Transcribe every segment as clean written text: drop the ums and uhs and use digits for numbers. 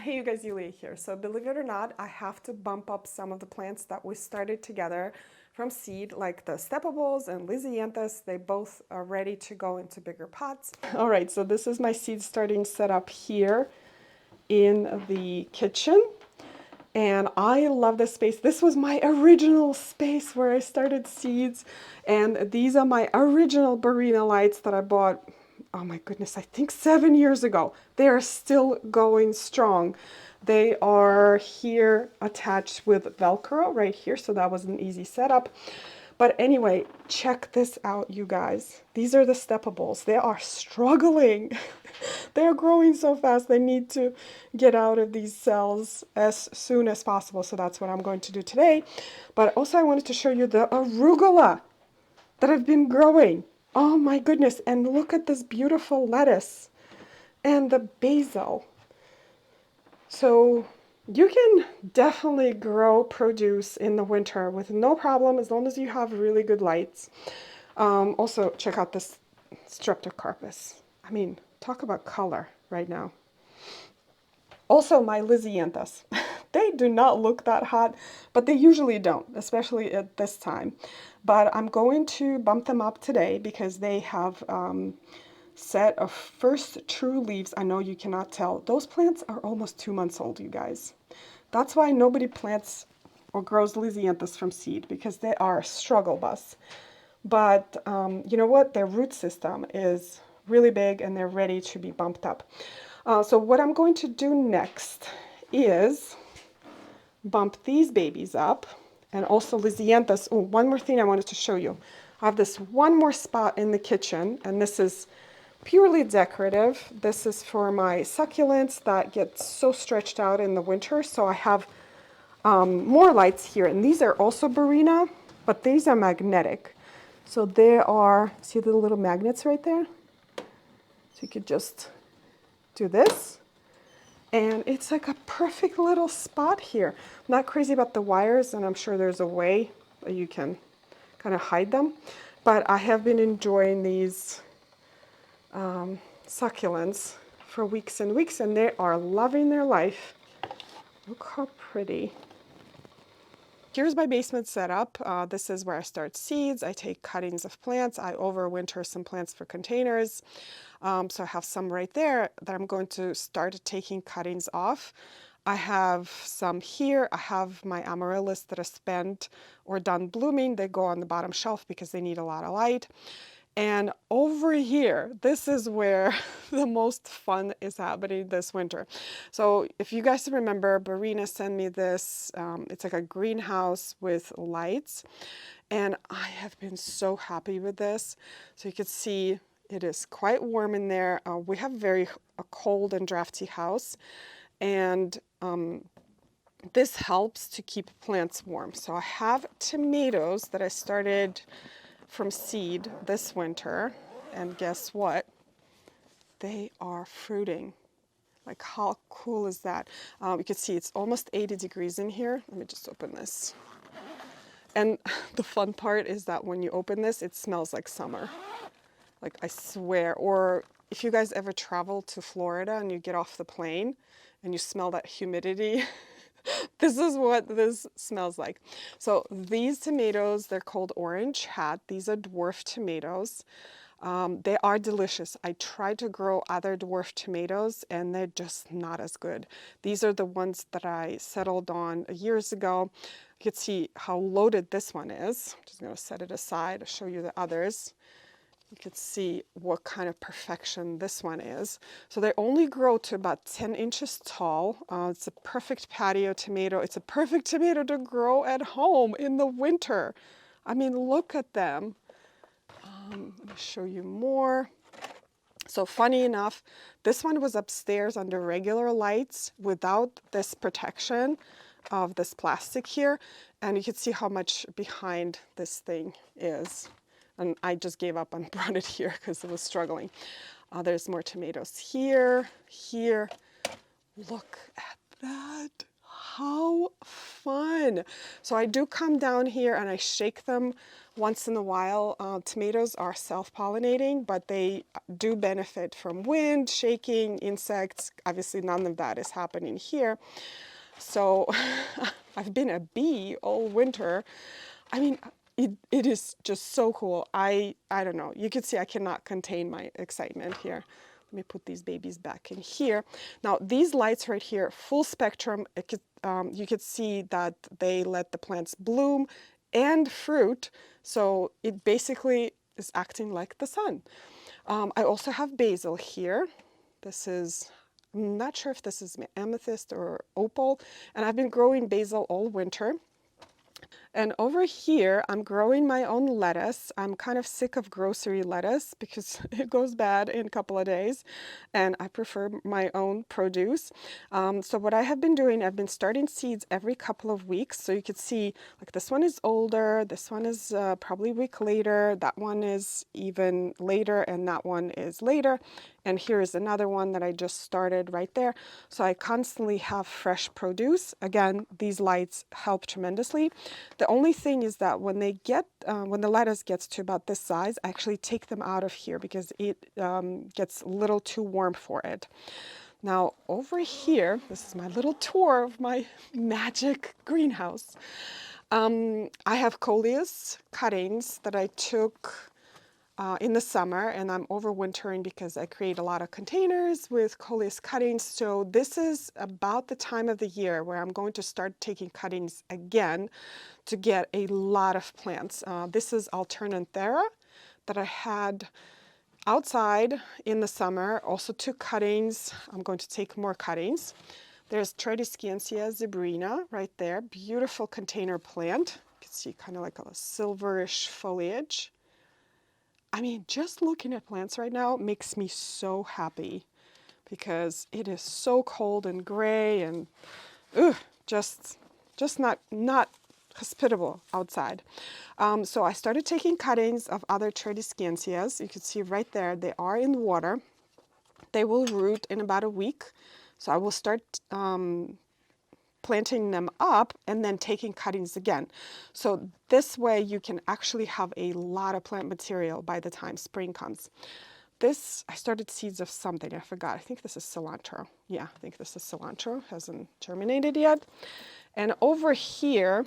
Hey you guys, Yulia here. So believe it or not, I have to bump up some of the plants that we started together from seed, like the Stepables and Lisianthus. They both are ready to go into bigger pots. All right, so this is my seed starting setup here in the kitchen. And I love this space. This was my original space where I started seeds. And these are my original Barrina lights that I bought, oh my goodness, I think 7 years ago. They are still going strong. They are here attached with Velcro right here, so that was an easy setup. But anyway, check this out, you guys. These are the Stepables. They are struggling. They're growing so fast. They need to get out of these cells as soon as possible. So that's what I'm going to do today. But also I wanted to show you the arugula that have been growing. Oh my goodness. And look at this beautiful lettuce and the basil. So you can definitely grow produce in the winter with no problem as long as you have really good lights. Also, check out this streptocarpus. I mean, talk about color right now. Also, my Lisianthus. They do not look that hot, but they usually don't, especially at this time. But I'm going to bump them up today because they have set of first true leaves. I know you cannot tell. Those plants are almost 2 months old, you guys. That's why nobody plants or grows Lisianthus from seed, because they are a struggle bus. But you know what? Their root system is really big and they're ready to be bumped up. So what I'm going to do next is bump these babies up, and also Lisianthus. Oh, one more thing I wanted to show you. I have this one more spot in the kitchen, and this is purely decorative. This is for my succulents that get so stretched out in the winter. So I have more lights here, and these are also Barrina, but these are magnetic. So there are, see the little magnets right there? So you could just do this, and it's like a perfect little spot here. I'm not crazy about the wires, and I'm sure there's a way that you can kind of hide them, but I have been enjoying these succulents for weeks and weeks, and they are loving their life. Look how pretty. Here's my basement setup. This is where I start seeds. I take cuttings of plants. I overwinter some plants for containers. So I have some right there that I'm going to start taking cuttings off. I have some here. I have my amaryllis that are spent or done blooming. They go on the bottom shelf because they need a lot of light. And over here, this is where the most fun is happening this winter. So if you guys remember, Barrina sent me this, it's like a greenhouse with lights. And I have been so happy with this. So you can see it is quite warm in there. We have a cold and drafty house. And this helps to keep plants warm. So I have tomatoes that I started from seed this winter, and guess what? They are fruiting. Like, how cool is that? You can see it's almost 80 degrees in here. Let me just open this. And the fun part is that when you open this, it smells like summer. Like, I swear. Or if you guys ever travel to Florida and you get off the plane and you smell that humidity, this is what this smells like. So these tomatoes, they're called Orange Hat. These are dwarf tomatoes. They are delicious. I tried to grow other dwarf tomatoes and they're just not as good. These are the ones that I settled on years ago. You can see how loaded this one is. I'm just going to set it aside to show you the others. You can see what kind of perfection this one is. So they only grow to about 10 inches tall. It's a perfect patio tomato. It's a perfect tomato to grow at home in the winter. I mean, look at them. Let me show you more. So funny enough, this one was upstairs under regular lights without this protection of this plastic here. And you can see how much behind this thing is. And I just gave up and brought it here because it was struggling. There's more tomatoes here, here. Look at that. How fun. So I do come down here and I shake them once in a while. Tomatoes are self-pollinating, but they do benefit from wind, shaking, insects. Obviously, none of that is happening here. So I've been a bee all winter. I mean, it is just so cool. I don't know. You can see I cannot contain my excitement here. Let me put these babies back in here. Now, these lights right here, full spectrum, you could see that they let the plants bloom and fruit. So it basically is acting like the sun. I also have basil here. This is, I'm not sure if this is amethyst or opal, and I've been growing basil all winter. And over here, I'm growing my own lettuce. I'm kind of sick of grocery lettuce because it goes bad in a couple of days, and I prefer my own produce. So what I have been doing, I've been starting seeds every couple of weeks. So you could see, like this one is older, this one is probably a week later, that one is even later, and that one is later. And here is another one that I just started right there. So I constantly have fresh produce. Again, these lights help tremendously. The only thing is that when they get, when the lettuce gets to about this size, I actually take them out of here because it gets a little too warm for it. Now over here, this is my little tour of my magic greenhouse. I have coleus cuttings that I took in the summer, and I'm overwintering because I create a lot of containers with coleus cuttings. So this is about the time of the year where I'm going to start taking cuttings again to get a lot of plants. This is Alternanthera that I had outside in the summer. Also took cuttings. I'm going to take more cuttings. There's Lisianthus Barrina right there. Beautiful container plant. You can see kind of like a silverish foliage. I mean, just looking at plants right now makes me so happy because it is so cold and gray and just not hospitable outside. So I started taking cuttings of other Lisianthus. You can see right there, they are in water. They will root in about a week. So I will start planting them up and then taking cuttings again. So this way you can actually have a lot of plant material by the time spring comes. This, I started seeds of something, I forgot. I think this is cilantro. Yeah, I think this is cilantro, hasn't germinated yet. And over here,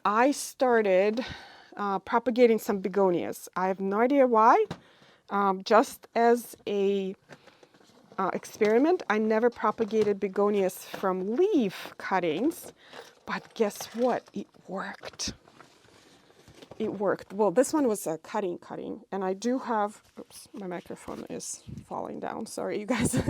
I started propagating some begonias. I have no idea why. Just as a experiment, I never propagated begonias from leaf cuttings, but guess what? It worked. It worked. Well, this one was a cutting, and I do have, oops, my microphone is falling down. Sorry, you guys.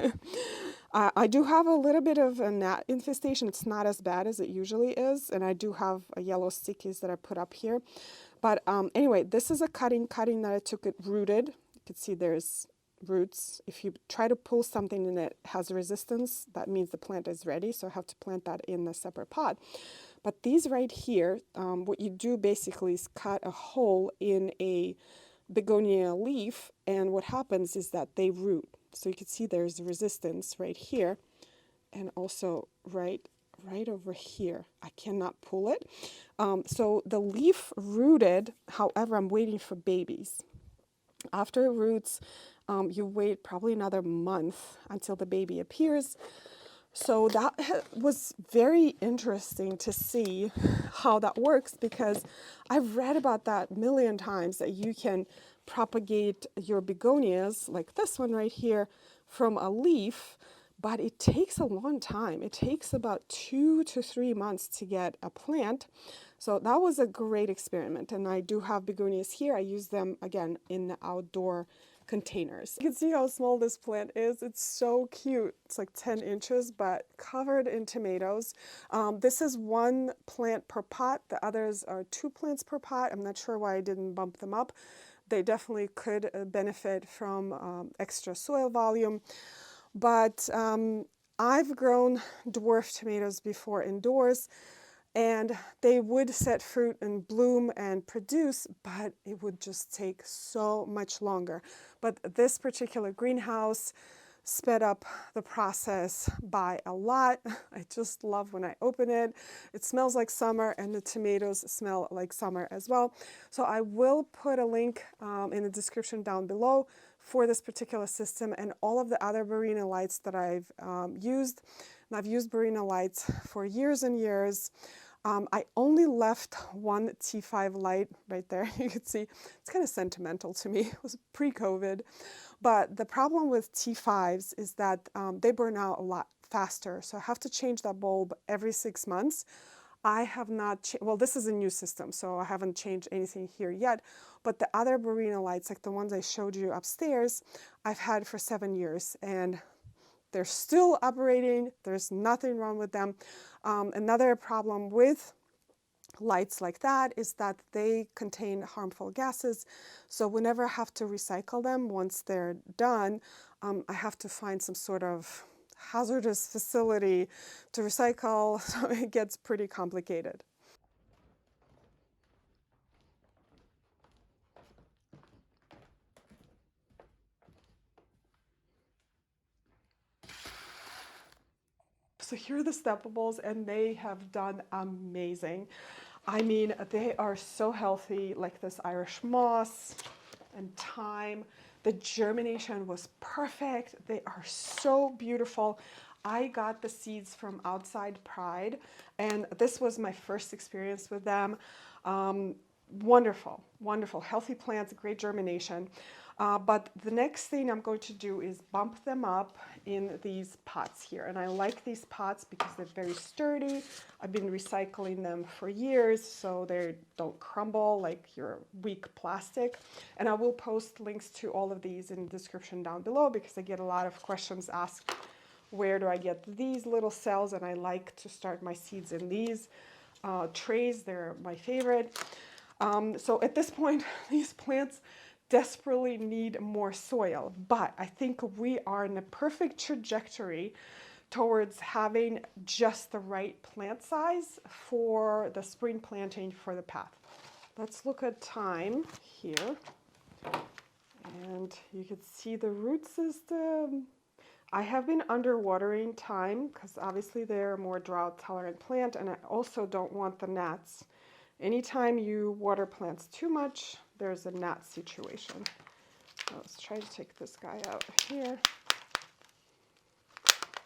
I do have a little bit of a gnat infestation. It's not as bad as it usually is, and I do have a yellow stickies that I put up here. But anyway, this is a cutting that I took it rooted. You can see there's roots. If you try to pull something and it has resistance, that means the plant is ready. So I have to plant that in a separate pot. But these right here, what you do basically is cut a hole in a begonia leaf, and what happens is that they root. So you can see there's resistance right here, and also right over here. I cannot pull it. So the leaf rooted, however, I'm waiting for babies. After it roots, you wait probably another month until the baby appears. So that was very interesting to see how that works, because I've read about that a million times, that you can propagate your begonias, like this one right here, from a leaf, but it takes a long time. It takes about 2 to 3 months to get a plant. So that was a great experiment, and I do have begonias here. I use them again in the outdoor containers. You can see how small this plant is. It's so cute. It's like 10 inches, but covered in tomatoes. This is 1 plant per pot. The others are 2 plants per pot. I'm not sure why I didn't bump them up. They definitely could benefit from extra soil volume. But I've grown dwarf tomatoes before indoors, and they would set fruit and bloom and produce, but it would just take so much longer. But this particular greenhouse, sped up the process by a lot. I just love when I open it. It smells like summer, and the tomatoes smell like summer as well. So I will put a link in the description down below for this particular system and all of the other Barrina lights that I've used. And I've used Barrina lights for years and years. I only left one T5 light right there. You can see it's kind of sentimental to me. It was pre-COVID. But the problem with T5s is that they burn out a lot faster. So I have to change that bulb every 6 months. I have not, well, this is a new system, so I haven't changed anything here yet. But the other Barrina lights, like the ones I showed you upstairs, I've had for 7 years. And they're still operating. There's nothing wrong with them. Another problem with lights like that is that they contain harmful gases. So whenever I have to recycle them, once they're done, I have to find some sort of hazardous facility to recycle. So it gets pretty complicated. So here are the Stepables, and they have done amazing. I mean, they are so healthy, like this Irish moss and thyme. The germination was perfect. They are so beautiful. I got the seeds from Outside Pride, and this was my first experience with them. Wonderful, wonderful, healthy plants, great germination. But the next thing I'm going to do is bump them up in these pots here. And I like these pots because they're very sturdy. I've been recycling them for years, so they don't crumble like your weak plastic. And I will post links to all of these in the description down below because I get a lot of questions asked, where do I get these little cells? And I like to start my seeds in these trays. They're my favorite. So at this point, these plants desperately need more soil, but I think we are in a perfect trajectory towards having just the right plant size for the spring planting for the path. Let's look at thyme here, and you can see the root system. I have been underwatering thyme because obviously they're a more drought tolerant plant, and I also don't want the gnats. Anytime you water plants too much, there's a gnat situation. So let's try to take this guy out here.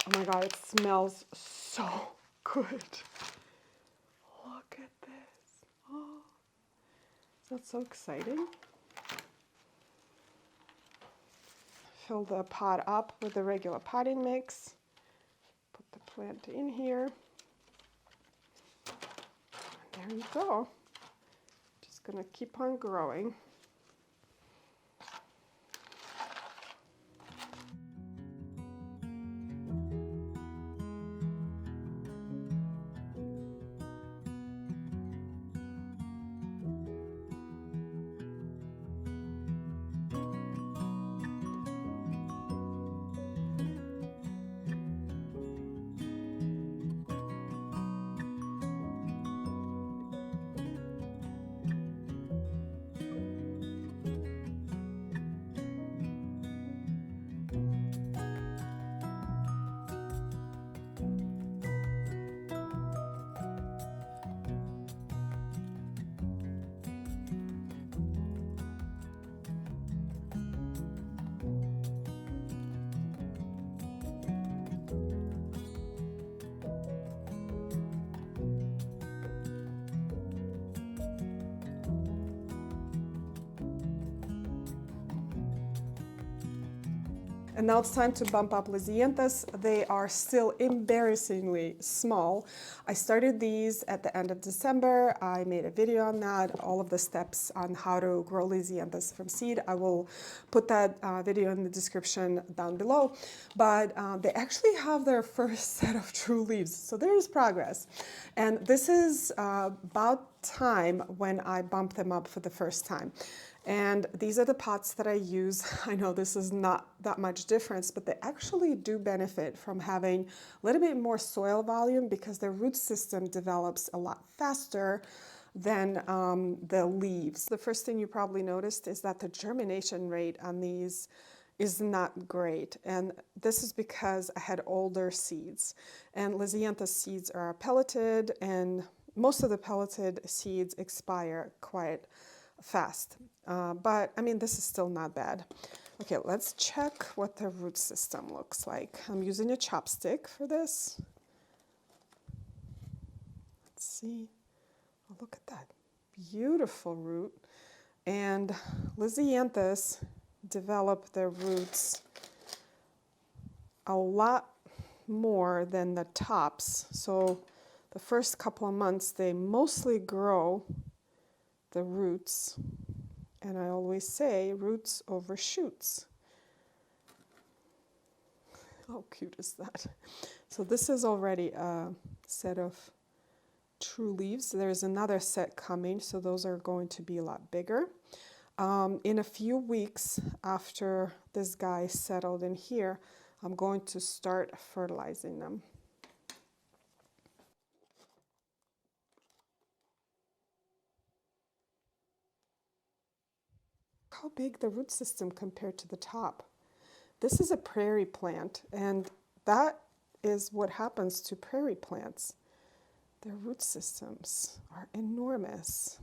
Oh my God, it smells so good. Look at this. Oh, that's so exciting. Fill the pot up with the regular potting mix. Put the plant in here. There you go. Just gonna keep on growing. And now it's time to bump up Lisianthus. They are still embarrassingly small. I started these at the end of December. I made a video on that, all of the steps on how to grow Lisianthus from seed. I will put that video in the description down below. But they actually have their first set of true leaves, so there is progress. And this is about time when I bump them up for the first time. And these are the pots that I use. I know this is not that much difference, but they actually do benefit from having a little bit more soil volume because their root system develops a lot faster than the leaves. The first thing you probably noticed is that the germination rate on these is not great. And this is because I had older seeds. And Lisianthus seeds are pelleted, and most of the pelleted seeds expire quite fast. But I mean, this is still not bad. Okay, let's check what the root system looks like. I'm using a chopstick for this. Let's see. Oh, look at that beautiful root. And Lisianthus develop their roots a lot more than the tops. So the first couple of months, they mostly grow the roots. And I always say roots over shoots. How cute is that? So this is already a set of true leaves. There's another set coming, so those are going to be a lot bigger. In a few weeks after this guy settled in here, I'm going to start fertilizing them. How big the root system compared to the top. This is a prairie plant, and that is what happens to prairie plants. Their root systems are enormous.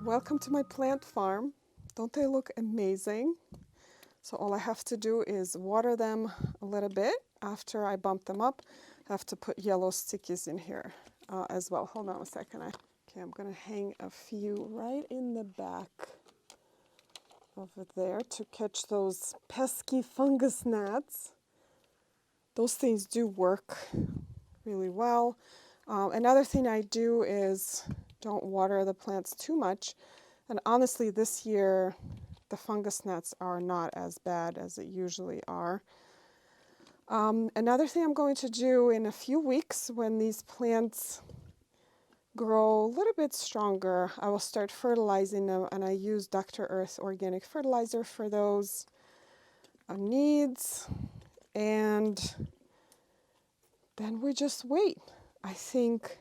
Welcome to my plant farm. Don't they look amazing? So all I have to do is water them a little bit after I bump them up. I have to put yellow stickies in here as well. Hold on a second. Okay, I'm going to hang a few right in the back over there to catch those pesky fungus gnats. Those things do work really well. Another thing I do is don't water the plants too much. And honestly, this year, the fungus gnats are not as bad as it usually are. Another thing I'm going to do in a few weeks, when these plants grow a little bit stronger, I will start fertilizing them, and I use Dr. Earth organic fertilizer for those needs. And then we just wait. I think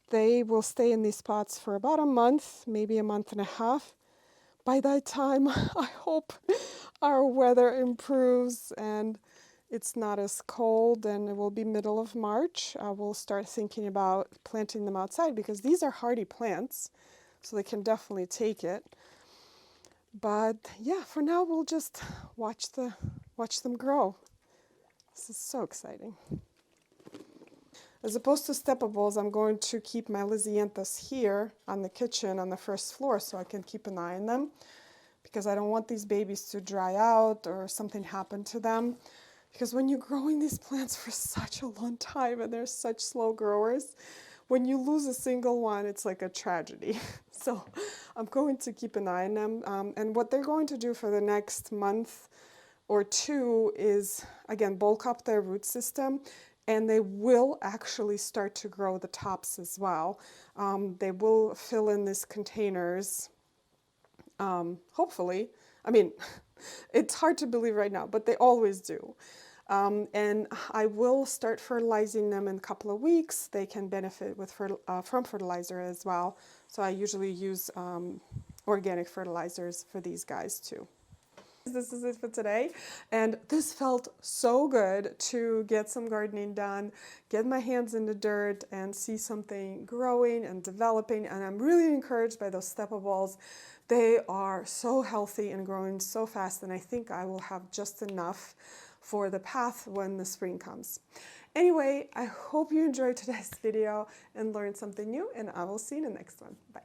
they will stay in these pots for about a month, maybe a month and a half. By that time, I hope our weather improves and it's not as cold, and it will be middle of March. I will start thinking about planting them outside because these are hardy plants, so they can definitely take it. But yeah, for now we'll just watch them grow. This is so exciting. As opposed to Stepables, I'm going to keep my Lisianthus here on the kitchen on the first floor so I can keep an eye on them, because I don't want these babies to dry out or something happen to them. Because when you're growing these plants for such a long time and they're such slow growers, when you lose a single one, it's like a tragedy. So I'm going to keep an eye on them. And what they're going to do for the next month or two is, again, bulk up their root system. And they will actually start to grow the tops as well. They will fill in these containers, hopefully. I mean, it's hard to believe right now, but they always do. And I will start fertilizing them in a couple of weeks. They can benefit with from fertilizer as well. So I usually use organic fertilizers for these guys too. This is it for today, and this felt so good to get some gardening done, get my hands in the dirt and see something growing and developing, and I'm really encouraged by those Stepables. They are so healthy and growing so fast, and I think I will have just enough for the path when the spring comes. Anyway, I hope you enjoyed today's video and learned something new, and I will see you in the next one. Bye.